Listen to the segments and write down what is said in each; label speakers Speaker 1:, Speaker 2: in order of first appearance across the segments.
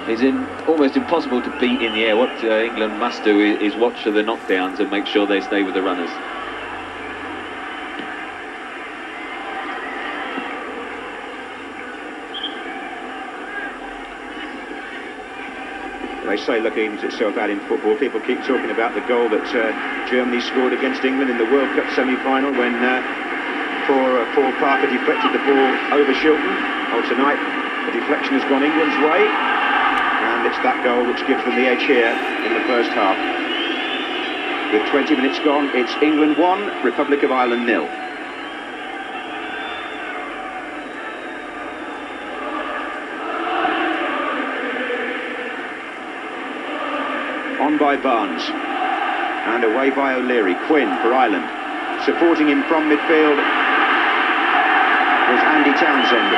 Speaker 1: It's almost impossible to beat in the air. What England must do is watch for the knockdowns and make sure they stay with the runners.
Speaker 2: They say luck evens itself out in football. People keep talking about the goal that Germany scored against England in the World Cup semi-final when Paul Parker deflected the ball over Shilton. Oh, tonight the deflection has gone England's way, and it's that goal which gives them the edge here in the first half. With 20 minutes gone, it's England 1, Republic of Ireland 0. On by Barnes, and away by O'Leary. Quinn for Ireland. Supporting him from midfield was Andy Townsend.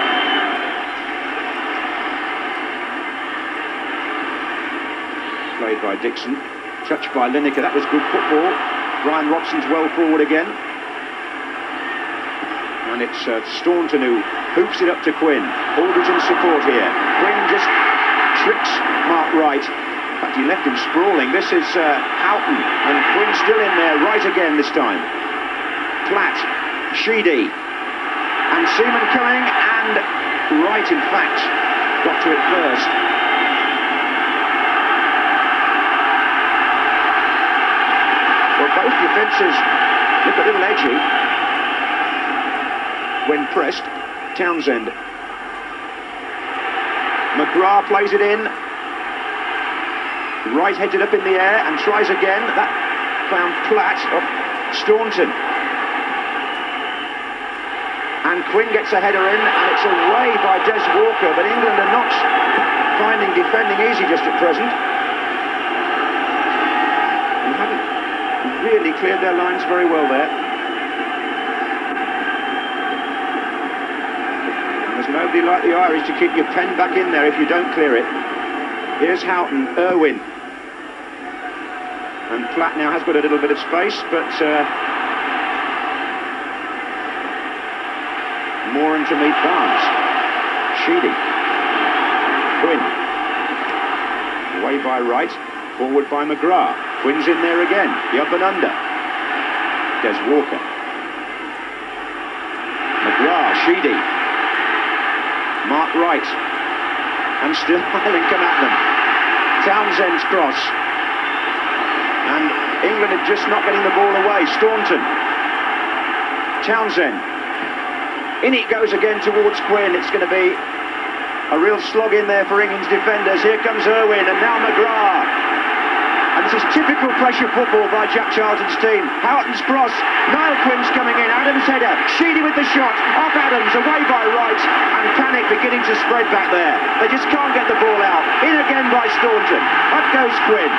Speaker 2: Played by Dixon. Touched by Lineker. That was good football. Brian Robson's well forward again. And it's Staunton who hoops it up to Quinn. Alderton support here. Quinn just tricks Mark Wright. In fact, he left him sprawling. This is Houghton, and Quinn still in there, right again this time. Platt, Sheedy, and Seaman coming, and Wright, in fact, got to it first. Well, both defences look a little edgy when pressed. Townsend. McGrath plays it in. Wright heads it up in the air and tries again. That found Platt of Staunton. And Quinn gets a header in, and it's away by Des Walker, but England are not finding defending easy just at present. And haven't really cleared their lines very well there. And there's nobody like the Irish to keep your pen back in there if you don't clear it. Here's Houghton, Irwin. And Platt now has got a little bit of space, but Moran to meet Barnes. Sheedy. Quinn. Away by Wright, forward by McGrath. Quinn's in there again, the up and under. Des Walker. McGrath, Sheedy. Mark Wright. And still Ireland come at them. Townsend's cross. And England are just not getting the ball away. Staunton. Townsend. In it goes again towards Quinn. It's going to be a real slog in there for England's defenders. Here comes Irwin, and now McGrath. And this is typical pressure football by Jack Charlton's team. Houghton's cross. Niall Quinn's coming in. Adams' header. Sheedy with the shot. Off Adams. Away by Wright. And panic beginning to spread back there. They just can't get the ball out. In again by Staunton. Up goes Quinn.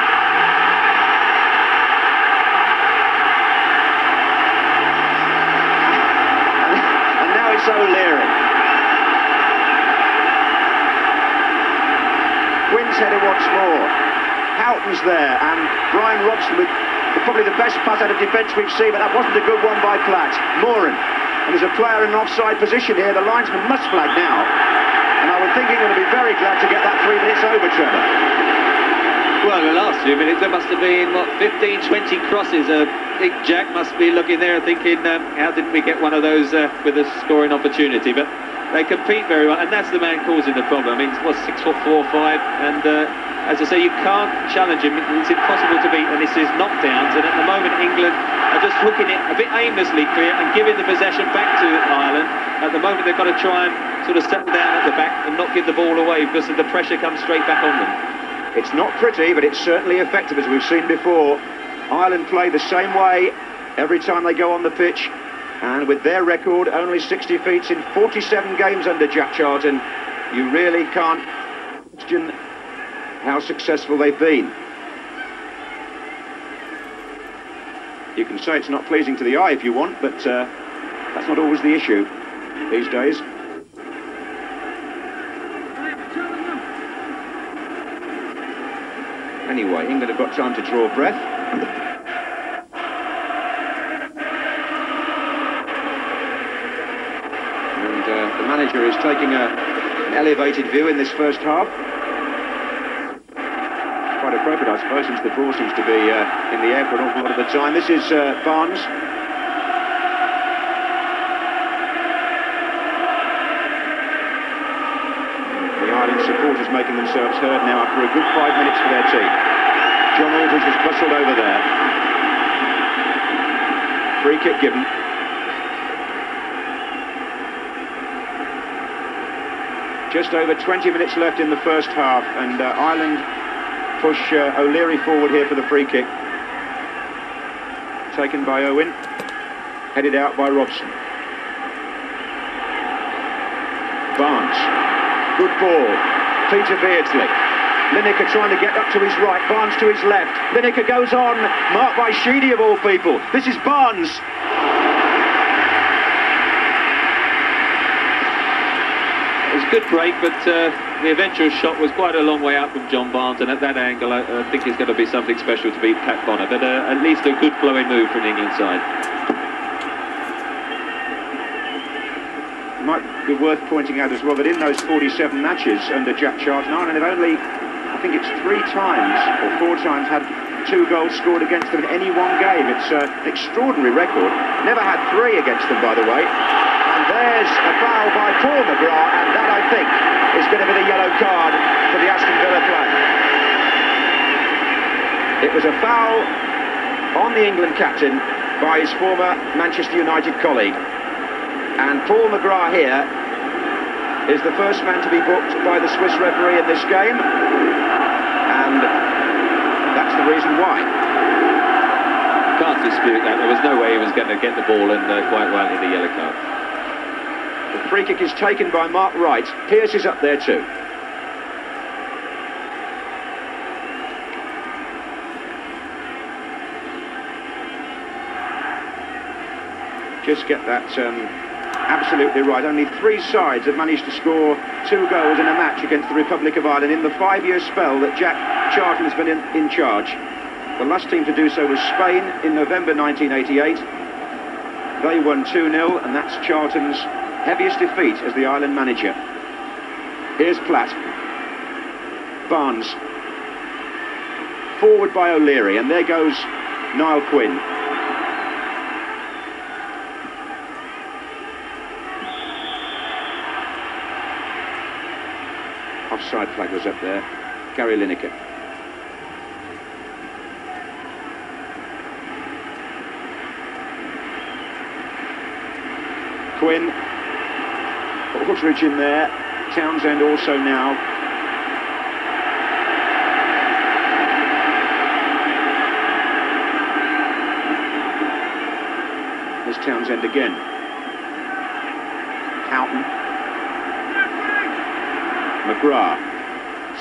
Speaker 2: And now it's O'Leary. Quinn's header once more. Houghton's there, and Brian Robson with probably the best pass out of defence we've seen, but that wasn't a good one by Platt. Moran, and there's a player in an offside position here. The linesman must flag now, and I would think England would be very glad to get that 3 minutes over, Trevor.
Speaker 1: Well, the last few minutes there must have been, what, 15, 20 crosses. Big Jack must be looking there and thinking, how didn't we get one of those with a scoring opportunity? But they compete very well, and that's the man causing the problem. I mean, what's 6'4", 5', and as I say, you can't challenge him. It's impossible to beat, and this is knockdowns. And at the moment, England are just hooking it a bit aimlessly clear and giving the possession back to Ireland. At the moment, they've got to try and sort of settle down at the back and not give the ball away because the pressure comes straight back on them.
Speaker 2: It's not pretty, but it's certainly effective, as we've seen before. Ireland play the same way every time they go on the pitch. And with their record, only 6 defeats in 47 games under Jack Charlton, you really can't question how successful they've been. You can say it's not pleasing to the eye if you want, but that's not always the issue these days. Anyway, England have got time to draw breath. And the manager is taking an elevated view in this first half. quite appropriate, I suppose, since the ball seems to be in the air for an awful lot of the time. This is Barnes. The Ireland supporters making themselves heard now after a good 5 minutes for their team. John Aldridge was bustled over there. Free kick given. Just over 20 minutes left in the first half, and Ireland push O'Leary forward here for the free kick. Taken by Owen, headed out by Robson. Barnes, good ball. Peter Beardsley. Lineker trying to get up to his right, Barnes to his left. Lineker goes on, marked by Sheedy of all people. This is Barnes.
Speaker 1: It was a good break, but the eventual shot was quite a long way out from John Barnes, and at that angle I think it's going to be something special to beat Pat Bonner, but at least a good flowing move from the England side.
Speaker 2: It might be worth pointing out as well that in those 47 matches under Jack Charlton, Ireland have only, I think it's 3 times or 4 times had 2 goals scored against them in any one game. It's an extraordinary record. Never had 3 against them, by the way. And there's a foul by Paul McGrath, and that, I think, is going to be the yellow card for the Aston Villa player. It was a foul on the England captain by his former Manchester United colleague. And Paul McGrath here is the first man to be booked by the Swiss referee in this game. And that's the reason why.
Speaker 1: Can't dispute that. There was no way he was going to get the ball, and quite rightly the yellow card.
Speaker 2: The free kick is taken by Mark Wright. Pearce is up there too. Just get that absolutely right. Only 3 sides have managed to score 2 goals in a match against the Republic of Ireland in the 5-year spell that Jack Charlton has been in charge. The last team to do so was Spain in November 1988. They won 2-0, and that's Charlton's heaviest defeat as the Ireland manager. Here's Platt. Barnes. Forward by O'Leary, and there goes Niall Quinn. Offside flag was up there. Gary Lineker. Quinn. Aldridge in there. Townsend also now. There's Townsend again. Houghton. McGrath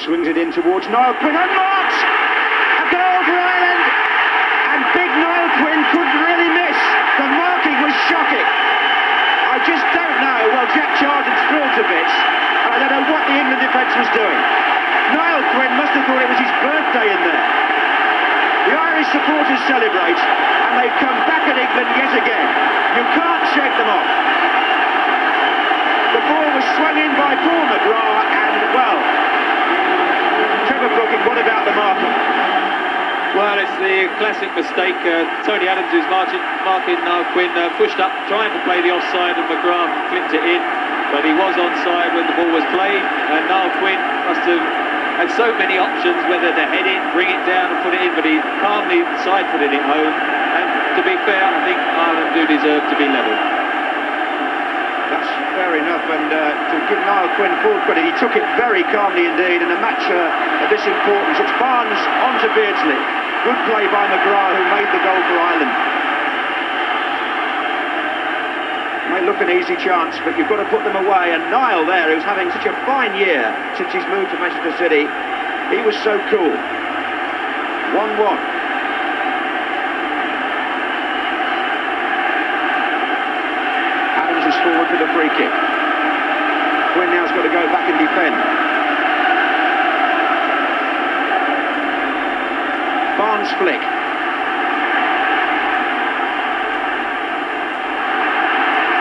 Speaker 2: swings it in towards Niall Quinn and marks! A goal for Ireland! And big Niall Quinn couldn't really miss. The marking was shocking. I just don't know. Well, Jack Charlton's thrilled to bits. I don't know what the England defence was doing. Niall Quinn must have thought it was his birthday in there. The Irish supporters celebrate, and they come back at England yet again. You can't shake them off. The ball was swung in by Paul McGrath, and, well, Trevor Brooking, what about the marking?
Speaker 1: Well, it's the classic mistake. Tony Adams, who's marking Niall Quinn, pushed up, trying to play the offside, and McGrath clipped it in. But he was onside when the ball was played, and Niall Quinn must have had so many options, whether to head it, bring it down and put it in, but he calmly side-footed it home. And to be fair, I think Ireland do deserve to be level.
Speaker 2: That's fair enough, and to give Niall Quinn full credit, he took it very calmly indeed in a match of this importance. It's Barnes on to Beardsley. Good play by McGrath, who made the goal for Ireland. May look an easy chance, but you've got to put them away. And Niall there, who's having such a fine year since he's moved to Manchester City, he was so cool. 1-1. Adams is forward for the free kick. Quinn now's got to go back and defend. Barnes flick.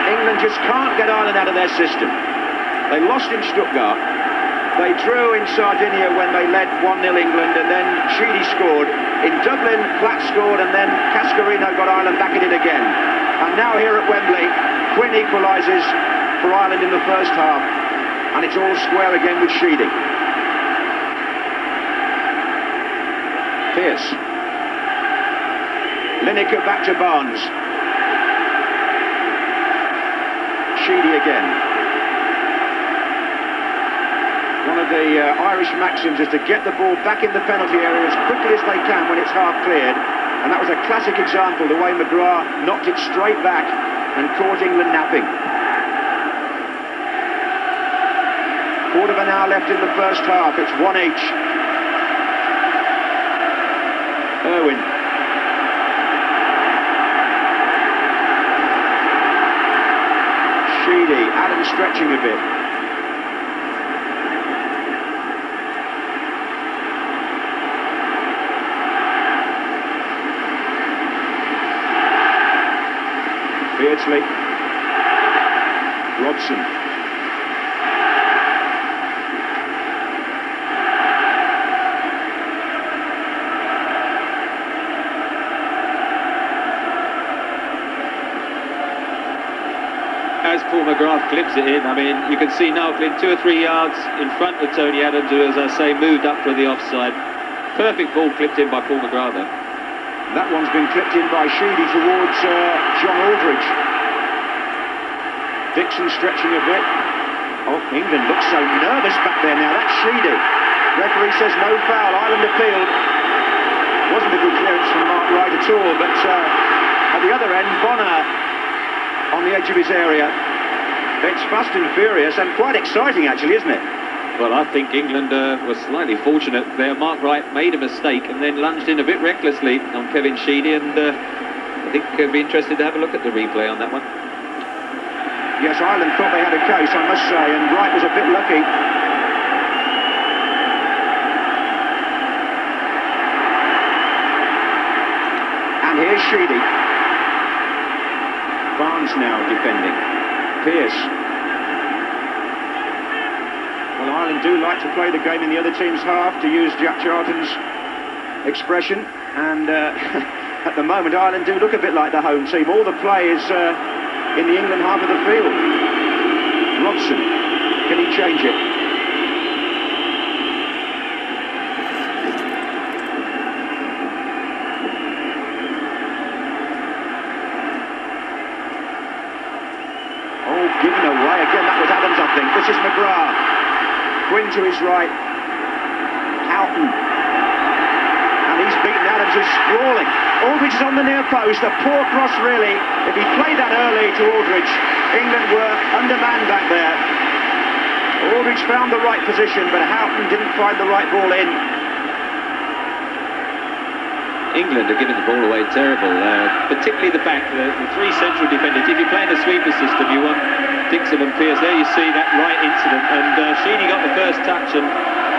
Speaker 2: England just can't get Ireland out of their system. They lost in Stuttgart. They drew in Sardinia when they led 1-0 England, and then Sheedy scored. In Dublin, Platt scored, and then Cascarino got Ireland back in it again. And now here at Wembley, Quinn equalises for Ireland in the first half, and it's all square again with Sheedy. Pearce. Lineker back to Barnes. Sheedy again. One of the Irish maxims is to get the ball back in the penalty area as quickly as they can when it's half cleared. And that was a classic example, the way McGrath knocked it straight back and caught England napping. Quarter of an hour left in the first half. It's 1 each. Irwin. Sheedy. Adams stretching a bit. Beardsley. Robson.
Speaker 1: As Paul McGrath clips it in, I mean, you can see now Clint 2 or 3 yards in front of Tony Adams, who, as I say, moved up for the offside. Perfect ball clipped in by Paul McGrath, though.
Speaker 2: That one's been clipped in by Sheedy towards John Aldridge. Dixon stretching a bit. Oh, England looks so nervous back there now. That's Sheedy. Referee says no foul. Ireland appealed. Wasn't a good clearance from Mark Wright at all, but at the other end, Bonner on the edge of his area. It's fast and furious and quite exciting, actually, isn't it?
Speaker 1: Well, I think England was slightly fortunate there. Mark Wright made a mistake and then lunged in a bit recklessly on Kevin Sheedy, and I think I'd be interested to have a look at the replay on that one.
Speaker 2: Yes, Ireland thought they had a case, I must say, and Wright was a bit lucky. And here's Sheedy. Barnes now defending. Pearce. Well, Ireland do like to play the game in the other team's half, to use Jack Charlton's expression, and at the moment Ireland do look a bit like the home team. All the play is in the England half of the field. Robson, can he change it? Oh, given away again. That was Adams, I think. This is McGrath. Quinn to his right. Houghton. And he's beaten Adams, who's sprawling. Aldridge is on the near post. A poor cross, really. If he played that early to Aldridge, England were undermanned back there. Aldridge found the right position, but Houghton didn't find the right ball in.
Speaker 1: England are giving the ball away terrible, particularly the back, the three central defenders. If you're playing a sweeper system, you want Dixon and Pearce. There you see that right incident, and Sheedy got the first touch and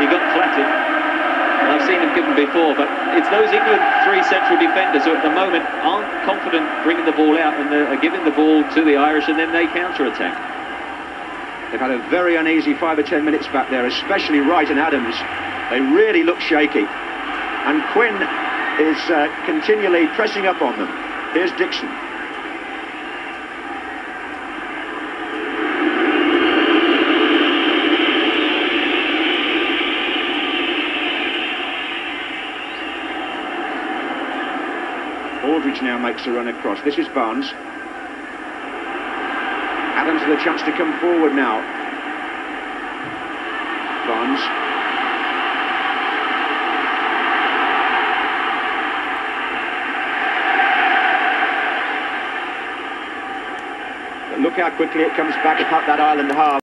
Speaker 1: he got flattered. And I've seen him given before, but it's those England three central defenders who at the moment aren't confident bringing the ball out, and are giving the ball to the Irish, and then they counter-attack.
Speaker 2: They've had a very uneasy 5 or 10 minutes back there, especially Wright and Adams. They really look shaky. And Quinn is continually pressing up on them. Here's Dixon. Aldridge now makes a run across. This is Barnes. Adams with a chance to come forward now. Barnes. But look how quickly it comes back up that Ireland half.